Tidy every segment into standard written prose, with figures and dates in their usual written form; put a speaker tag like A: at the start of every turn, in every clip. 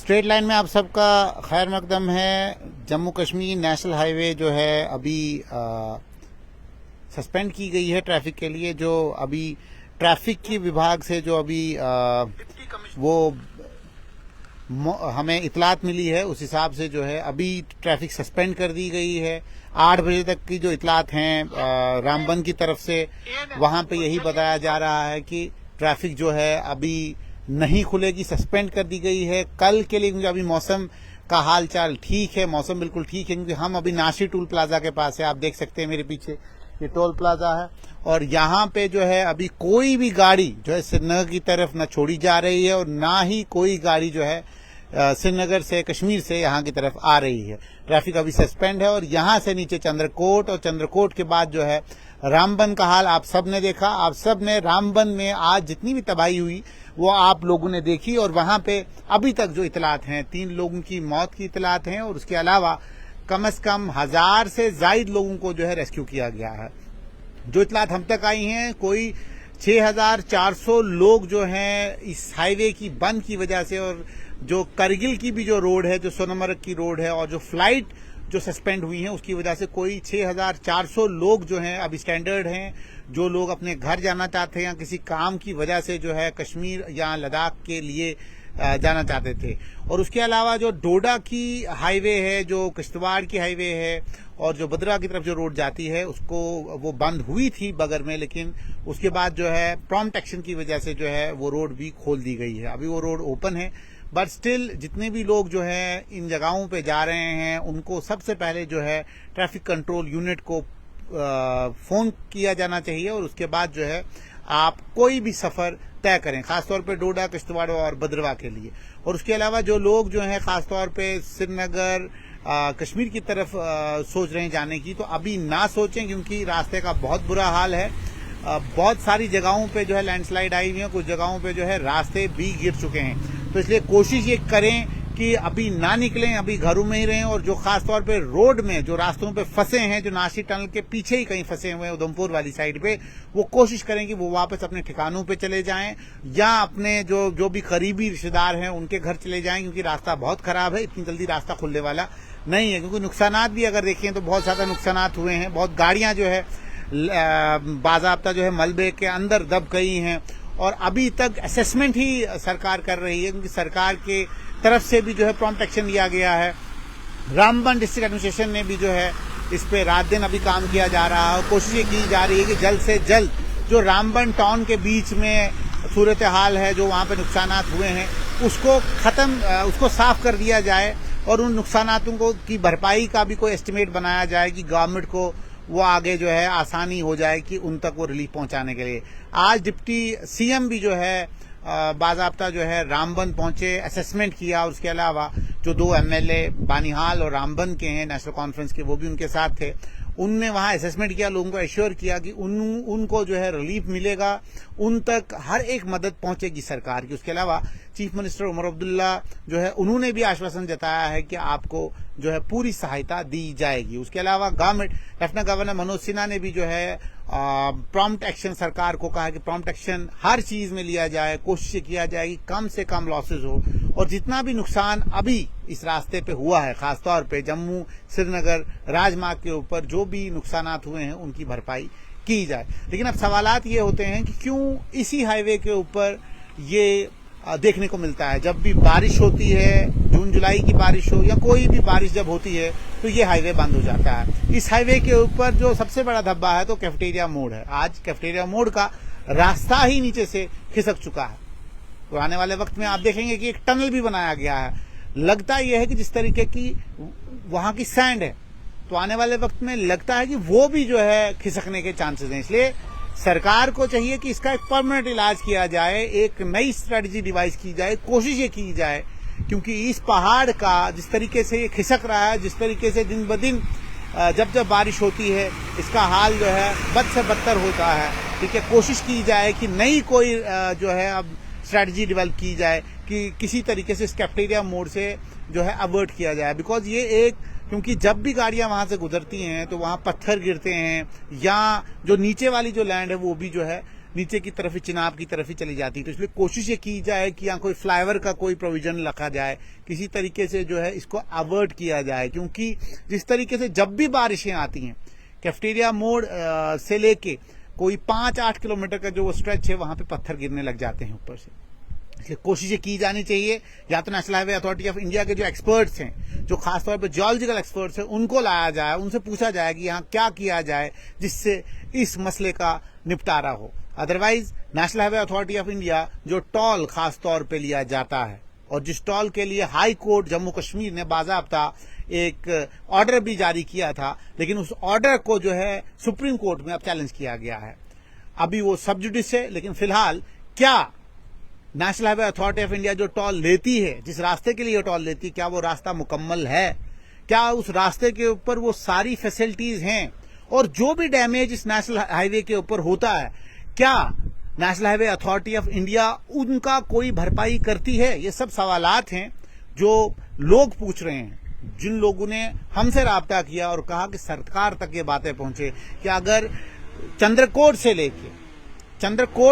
A: Straight line में आप सबका खैर मकदम है। जम्मू कश्मीर नेशनल हाईवे जो है अभी सस्पेंड की गई है ट्रैफिक के लिए। जो अभी ट्रैफिक की विभाग से जो अभी वो हमें इतलात मिली है उस हिसाब से जो है अभी ट्रैफिक सस्पेंड कर दी गई है। 8 बजे तक की जो इतलात हैं रामबन की तरफ से, वहां पे यही बताया जा रहा है कि ट्रैफिक जो है अभी नहीं खुलेगी, सस्पेंड कर दी गई है कल के लिए। क्योंकि अभी मौसम का हाल चाल ठीक है, मौसम बिल्कुल ठीक है। क्योंकि हम अभी नाशी टोल प्लाजा के पास है, आप देख सकते हैं मेरे पीछे ये टोल प्लाजा है, और यहाँ पे जो है अभी कोई भी गाड़ी जो है श्रीनगर की तरफ न छोड़ी जा रही है और ना ही कोई गाड़ी जो है श्रीनगर से कश्मीर से यहाँ की तरफ आ रही है। ट्रैफिक अभी सस्पेंड है और यहाँ से नीचे चंद्रकोट, और चंद्रकोट के बाद जो है रामबन का हाल आप सब ने देखा। आप सब ने रामबन में आज जितनी भी तबाही हुई वो आप लोगों ने देखी, और वहां पे अभी तक जो इतलात हैं 3 लोगों की मौत की इतलात हैं, और उसके अलावा कम से कम 1000 से ज्यादा लोगों को जो है रेस्क्यू किया गया है। जो इतलात हम तक आई हैं, कोई 6400 लोग जो हैं इस हाईवे की बंद की वजह से, और जो करगिल की भी जो रोड है, जो सोनमर्ग की रोड है, और जो फ्लाइट जो सस्पेंड हुई हैं उसकी वजह से कोई 6400 लोग जो हैं अब स्टैंडर्ड हैं। जो लोग अपने घर जाना चाहते हैं या किसी काम की वजह से जो है कश्मीर या लद्दाख के लिए जाना चाहते थे। और उसके अलावा जो डोडा की हाईवे है, जो किश्तवाड़ की हाईवे है, और जो बद्रा की तरफ जो रोड जाती है उसको वो बंद हुई थी बगर में, लेकिन उसके बाद जो है प्रॉम्प्ट एक्शन की वजह से जो है वो रोड भी खोल दी गई है। अभी वो रोड ओपन है, बट स्टिल जितने भी लोग जो है इन जगहों पे जा रहे हैं उनको सबसे पहले जो है ट्रैफिक कंट्रोल यूनिट को फोन किया जाना चाहिए, और उसके बाद जो है आप कोई भी सफर तय करें, खासतौर पे डोडा, किश्तवाड़ और भद्रवाह के लिए। और उसके अलावा जो लोग जो हैं खासतौर पे श्रीनगर कश्मीर की तरफ सोच रहे हैं जाने की, तो अभी ना सोचें, क्योंकि रास्ते का बहुत बुरा हाल है। बहुत सारी जगहों पे जो है लैंडस्लाइड आई हुई है, कुछ जगहों पे जो है रास्ते भी गिर चुके हैं। तो इसलिए कोशिश ये करें कि अभी ना निकलें, अभी घरों में ही रहें। और जो खासतौर पे रोड में जो रास्तों पे फंसे हैं, जो नाशी टनल के पीछे ही कहीं फंसे हुए हैं उधमपुर वाली साइड पे, वो कोशिश करें कि वो वापस अपने ठिकानों पे चले जाएं, या अपने जो भी करीबी रिश्तेदार हैं उनके घर चले जाएं, क्योंकि रास्ता बहुत खराब है, इतनी जल्दी रास्ता खुलने वाला नहीं है। क्योंकि नुकसानात भी अगर देखें तो बहुत ज्यादा नुकसानात हुए हैं। बहुत गाड़ियां जो है बाज़ाब्ता जो है मलबे के अंदर दब गई हैं, और अभी तक असेसमेंट ही सरकार कर रही है, क्योंकि सरकार के तरफ से भी जो है प्रॉम्प्ट एक्शन लिया गया है। रामबन डिस्ट्रिक्ट एडमिनिस्ट्रेशन ने भी जो है इस पे रात दिन अभी काम किया जा रहा है। कोशिश की जा रही है कि जल्द से जल्द जो रामबन टाउन के बीच में सूरत हाल है, जो वहां पे नुकसानात हुए हैं, उसको उसको साफ कर दिया जाए, और उन नुकसानातों को की भरपाई का भी कोई एस्टिमेट बनाया जाए कि गवर्नमेंट को वो आगे जो है आसानी हो जाए कि उन तक वो रिलीफ पहुंचाने के लिए। आज डिप्टी सीएम भी जो है बाज़ाब्ता जो है रामबन पहुंचे, असेसमेंट किया। उसके अलावा जो 2 एमएलए बानिहाल और रामबन के हैं नेशनल कॉन्फ्रेंस के, वो भी उनके साथ थे। उनने वहां असेसमेंट किया, लोगों को एश्योर किया कि उनको जो है रिलीफ मिलेगा, उन तक हर एक मदद पहुंचेगी सरकार की। उसके अलावा चीफ मिनिस्टर उमर अब्दुल्ला जो है उन्होंने भी आश्वासन जताया है कि आपको जो है पूरी सहायता दी जाएगी। उसके अलावा लेफ्टिनेंट गवर्नर मनोज सिन्हा ने भी जो है प्रॉम्प्ट एक्शन सरकार को कहा कि प्रॉम्प्ट एक्शन हर चीज में लिया जाए, कोशिश किया जाए कि कम से कम लॉसेज हो, और जितना भी नुकसान अभी इस रास्ते पे हुआ है, खासतौर पे जम्मू श्रीनगर राजमार्ग के ऊपर जो भी नुकसानात हुए हैं उनकी भरपाई की जाए। लेकिन अब सवालात ये होते हैं कि क्यों इसी हाईवे के ऊपर ये देखने को मिलता है। जब भी बारिश होती है, जून जुलाई की बारिश हो या कोई भी बारिश जब होती है, तो ये हाईवे बंद हो जाता है। इस हाईवे के ऊपर जो सबसे बड़ा धब्बा है तो कैफेटेरिया मोड़ है। आज कैफेटेरिया मोड़ का रास्ता ही नीचे से खिसक चुका है। तो आने वाले वक्त में आप देखेंगे कि एक टनल भी बनाया गया है। लगता यह है कि जिस तरीके की वहां की सैंड है, तो आने वाले वक्त में लगता है कि वो भी जो है खिसकने के चांसेस हैं। इसलिए सरकार को चाहिए कि इसका एक परमानेंट इलाज किया जाए, एक नई स्ट्रेटजी डिवाइस की जाए, कोशिश ये की जाए, क्योंकि इस पहाड़ का जिस तरीके से ये खिसक रहा है, जिस तरीके से दिन ब दिन जब जब बारिश होती है इसका हाल जो है बद से बदतर होता है। ठीक है, कोशिश की जाए कि नई कोई जो है अब स्ट्रेटजी डेवलप की जाए कि किसी तरीके से इस कैफेटेरिया मोड़ से जो है अवॉइड किया जाए। बिकॉज ये एक, क्योंकि जब भी गाड़ियां वहां से गुजरती हैं तो वहां पत्थर गिरते हैं, या जो नीचे वाली जो लैंड है वो भी जो है नीचे की तरफ ही, चिनाब की तरफ ही चली जाती है। तो इसलिए कोशिश ये की जाए कि यहाँ कोई फ्लाईओवर का कोई प्रोविजन रखा जाए, किसी तरीके से जो है इसको अवॉइड किया जाए, क्योंकि जिस तरीके से जब भी बारिशें आती हैं, कैफेटेरिया मोड़ से लेके कोई 5-8 किलोमीटर का जो वो स्ट्रेच है, वहां पे पत्थर गिरने लग जाते हैं ऊपर से। इसलिए कोशिशें की जानी चाहिए, या तो national highway authority of India के जो एक्सपर्ट्स हैं, जो खासतौर पर जियोलॉजिकल एक्सपर्ट्स हैं, उनको लाया जाए, उनसे पूछा जाए कि यहाँ क्या किया जाए जिससे इस मसले का निपटारा हो। Otherwise national highway authority of India जो टॉल खास तौर पे लिया जाता है, और जिस टॉल के लिए हाई कोर्ट जम्मू कश्मीर ने बाज़ाब्ता एक ऑर्डर भी जारी किया था, लेकिन उस ऑर्डर को जो है सुप्रीम कोर्ट में अब चैलेंज किया गया है। अभी वो सब जुडिस है, लेकिन फिलहाल क्या national highway authority of India जो टॉल लेती है, जिस रास्ते के लिए टॉल लेती है, क्या वो रास्ता मुकम्मल है? क्या उस रास्ते के ऊपर वो सारी फैसिलिटीज हैं? और जो भी डैमेज इस नेशनल हाईवे के ऊपर होता है, क्या national highway authority of India उनका कोई भरपाई करती है? ये सब सवालात हैं जो लोग पूछ रहे हैं। जिन लोगों ने हमसे राब्ता किया और कहा कि सरकार तक ये बातें पहुंचे कि अगर चंद्रकोट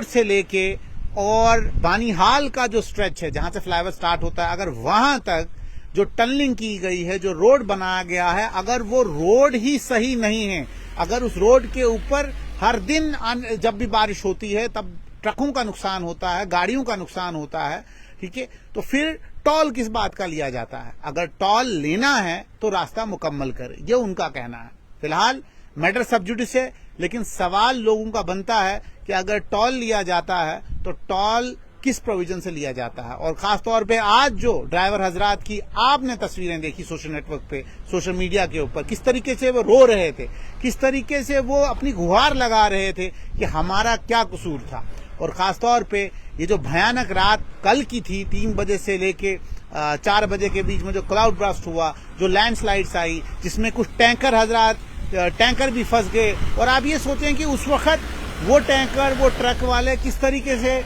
A: से लेके और बानीहाल का जो स्ट्रेच है, जहां से फ्लाईओवर स्टार्ट होता है, अगर वहां तक जो टनलिंग की गई है, जो रोड बनाया गया है, अगर वो रोड ही सही नहीं है, अगर उस रोड के ऊपर हर दिन जब भी बारिश होती है तब ट्रकों का नुकसान होता है, गाड़ियों का नुकसान होता है, ठीक है, तो फिर टॉल किस बात का लिया जाता है? अगर टॉल लेना है तो रास्ता मुकम्मल करे, ये उनका कहना है। फिलहाल मैटर सब जुडिस है, लेकिन सवाल लोगों का बनता है कि अगर टॉल लिया जाता है तो टॉल किस प्रोविजन से लिया जाता है। और खास तौर पे आज जो ड्राइवर हजरात की आपने तस्वीरें देखी सोशल नेटवर्क पे, सोशल मीडिया के ऊपर, किस तरीके से वो रो रहे थे, किस तरीके से वो अपनी गुहार लगा रहे थे कि हमारा क्या कसूर था। और खास तौर पे ये जो भयानक रात कल की थी, 3 बजे से लेके 4 बजे के बीच में जो क्लाउड ब्रास्ट हुआ, जो लैंडस्लाइड्स आई, जिसमें कुछ टैंकर भी फंस गए। और आप ये सोचें कि उस वक्त वो टैंकर, वो ट्रक वाले किस तरीके से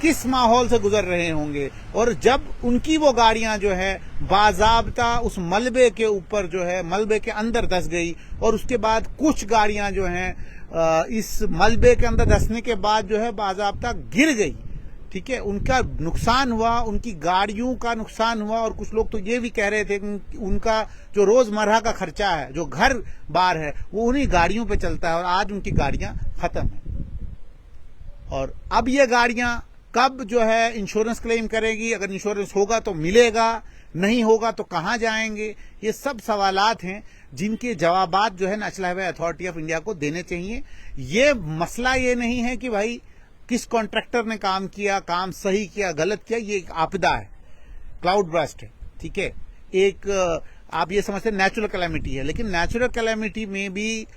A: किस माहौल से गुजर रहे होंगे, और जब उनकी वो गाड़ियां जो है बाज़ाब्ता उस मलबे के ऊपर जो है, मलबे के अंदर धंस गई, और उसके बाद कुछ गाड़ियां जो हैं इस मलबे के अंदर धंसने के बाद जो है बाज़ाब्ता गिर गई, ठीक है, उनका नुकसान हुआ, उनकी गाड़ियों का नुकसान हुआ। और कुछ लोग तो ये भी कह रहे थे कि उनका जो रोजमर्रा का खर्चा है, जो घर बार है, वो उन्हीं गाड़ियों पे चलता है, और आज उनकी गाड़ियां खत्म है। और अब ये गाड़ियां कब जो है इंश्योरेंस क्लेम करेगी? अगर इंश्योरेंस होगा तो मिलेगा, नहीं होगा तो कहां जाएंगे? ये सब सवालात हैं जिनके जवाबात जो है national highway authority of India को देने चाहिए। ये मसला ये नहीं है कि भाई किस कॉन्ट्रैक्टर ने काम किया, काम सही किया, गलत किया, ये एक आपदा है, क्लाउड ब्रास्ट है, ठीक है, एक आप ये समझते हैं नेचुरल कैलेमिटी है। लेकिन नेचुरल कैलेमिटी में भी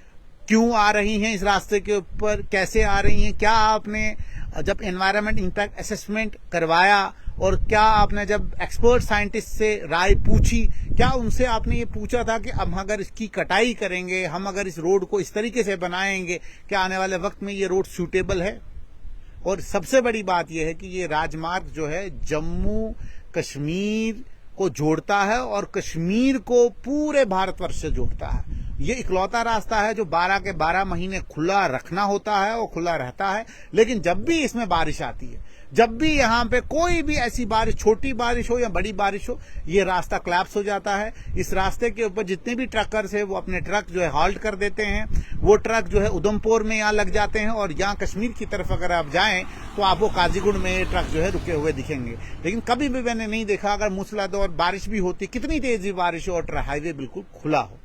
A: क्यों आ रही हैं इस रास्ते के ऊपर, कैसे आ रही हैं? क्या आपने जब एनवायरमेंट इंपैक्ट असेसमेंट करवाया, और क्या आपने जब एक्सपर्ट साइंटिस्ट से राय पूछी, क्या उनसे आपने ये पूछा था कि अब अगर इसकी कटाई करेंगे, हम अगर इस रोड को इस तरीके से बनाएंगे, क्या आने वाले वक्त में ये रोड सूटेबल है? और सबसे बड़ी बात यह है कि ये राजमार्ग जो है जम्मू कश्मीर को जोड़ता है और कश्मीर को पूरे भारतवर्ष से जोड़ता है। ये इकलौता रास्ता है जो 12 के 12 महीने खुला रखना होता है और खुला रहता है। लेकिन जब भी इसमें बारिश आती है, जब भी यहाँ पे कोई भी ऐसी बारिश, छोटी बारिश हो या बड़ी बारिश हो, ये रास्ता क्लैप्स हो जाता है। इस रास्ते के ऊपर जितने भी ट्रकर्स है वो अपने ट्रक जो है हॉल्ट कर देते हैं। वो ट्रक जो है उधमपुर में यहाँ लग जाते हैं, और यहाँ कश्मीर की तरफ अगर आप जाएं तो आपको काजीगुंड में ये ट्रक जो है रुके हुए दिखेंगे। लेकिन कभी भी मैंने नहीं देखा अगर मूसलाधार बारिश भी होती, कितनी तेजी बारिश हो और हाईवे बिल्कुल खुला हो।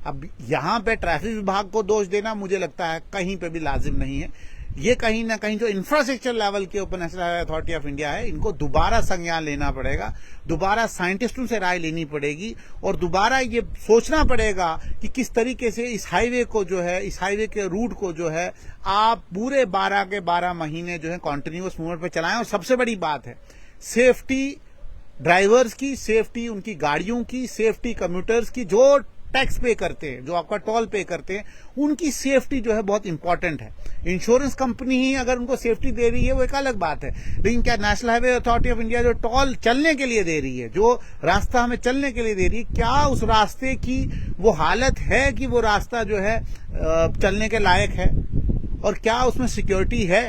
A: अब यहाँ पे ट्रैफिक विभाग को दोष देना मुझे लगता है कहीं पे भी लाजिम नहीं है। ये कहीं ना कहीं जो इंफ्रास्ट्रक्चर लेवल के ऊपर national highway authority of India है, इनको दोबारा संज्ञान लेना पड़ेगा, दोबारा साइंटिस्टों से राय लेनी पड़ेगी, और दोबारा ये सोचना पड़ेगा कि किस तरीके से इस हाईवे को जो है, इस हाईवे के रूट को जो है आप पूरे 12 के 12 महीने जो है कॉन्टिन्यूअस मूवमेंट पे चलाएं। और सबसे बड़ी बात है सेफ्टी, ड्राइवर्स की सेफ्टी, उनकी गाड़ियों की सेफ्टी, कम्यूटर्स की, जो टैक्स पे करते हैं, जो आपका टोल पे करते हैं, उनकी सेफ्टी जो है बहुत इंपॉर्टेंट है। इंश्योरेंस कंपनी ही अगर उनको सेफ्टी दे रही है वो एक अलग बात है, लेकिन क्या national highway authority of India जो टोल चलने के लिए दे रही है, जो रास्ता हमें चलने के लिए दे रही है, क्या उस रास्ते की वो हालत है कि वो रास्ता जो है चलने के लायक है? और क्या उसमें सिक्योरिटी है?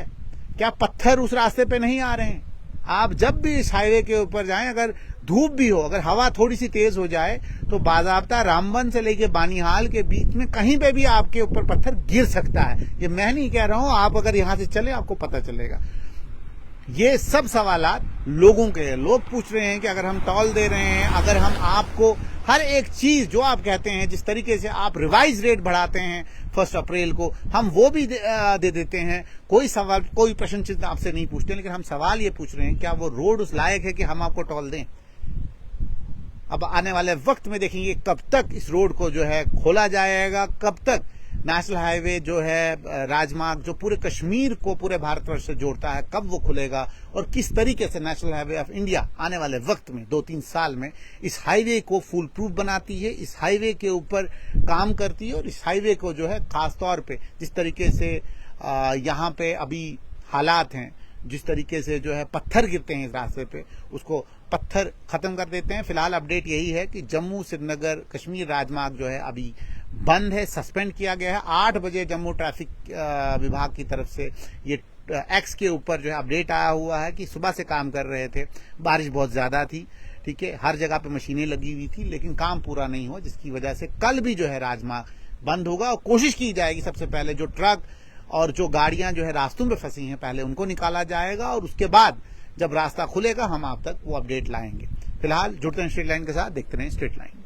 A: क्या पत्थर उस रास्ते पे नहीं आ रहे हैं? आप जब भी इस हाईवे के ऊपर जाएं, अगर धूप भी हो, अगर हवा थोड़ी सी तेज हो जाए, तो बाजाब्ता रामबन से लेके बानीहाल के बीच में कहीं पे भी आपके ऊपर पत्थर गिर सकता है। ये मैं नहीं कह रहा हूं, आप अगर यहां से चले आपको पता चलेगा। ये सब सवालात लोगों के हैं। लोग पूछ रहे हैं कि अगर हम टोल दे रहे हैं, अगर हम आपको हर एक चीज जो आप कहते हैं, जिस तरीके से आप रिवाइज रेट बढ़ाते हैं 1 अप्रैल को, हम वो भी दे देते हैं। कोई सवाल, कोई प्रश्न चिन्ह आपसे नहीं पूछते, लेकिन हम सवाल ये पूछ रहे हैं क्या वो रोड उस लायक है कि हम आपको टोल दें? अब आने वाले वक्त में देखेंगे कब तक इस रोड को जो है खोला जाएगा, कब तक नेशनल हाईवे जो है, राजमार्ग जो पूरे कश्मीर को पूरे भारतवर्ष से जोड़ता है, कब वो खुलेगा और किस तरीके से नेशनल हाईवे ऑफ इंडिया आने वाले वक्त में 2-3 साल में इस हाईवे को फुल प्रूफ बनाती है, इस हाईवे के ऊपर काम करती है। और इस हाईवे को जो है खासतौर पे जिस तरीके से यहाँ पे अभी हालात हैं, जिस तरीके से जो है पत्थर गिरते हैं इस रास्ते पे, उसको पत्थर खत्म कर देते हैं। फिलहाल अपडेट यही है कि जम्मू श्रीनगर कश्मीर राजमार्ग जो है अभी बंद है, सस्पेंड किया गया है। 8 बजे जम्मू ट्रैफिक विभाग की तरफ से ये एक्स के ऊपर जो है अपडेट आया हुआ है कि सुबह से काम कर रहे थे, बारिश बहुत ज्यादा थी, ठीक है, हर जगह पे मशीनें लगी हुई थी, लेकिन काम पूरा नहीं हुआ, जिसकी वजह से कल भी जो है राजमार्ग बंद होगा। और कोशिश की जाएगी सबसे पहले जो ट्रक और जो गाड़ियां जो है रास्तों में फंसी हैं, पहले उनको निकाला जाएगा और उसके बाद जब रास्ता खुलेगा हम आप तक वो अपडेट लाएंगे। फिलहाल जुड़ते हैं स्ट्रेट लाइन के साथ, देखते रहें स्ट्रेट लाइन।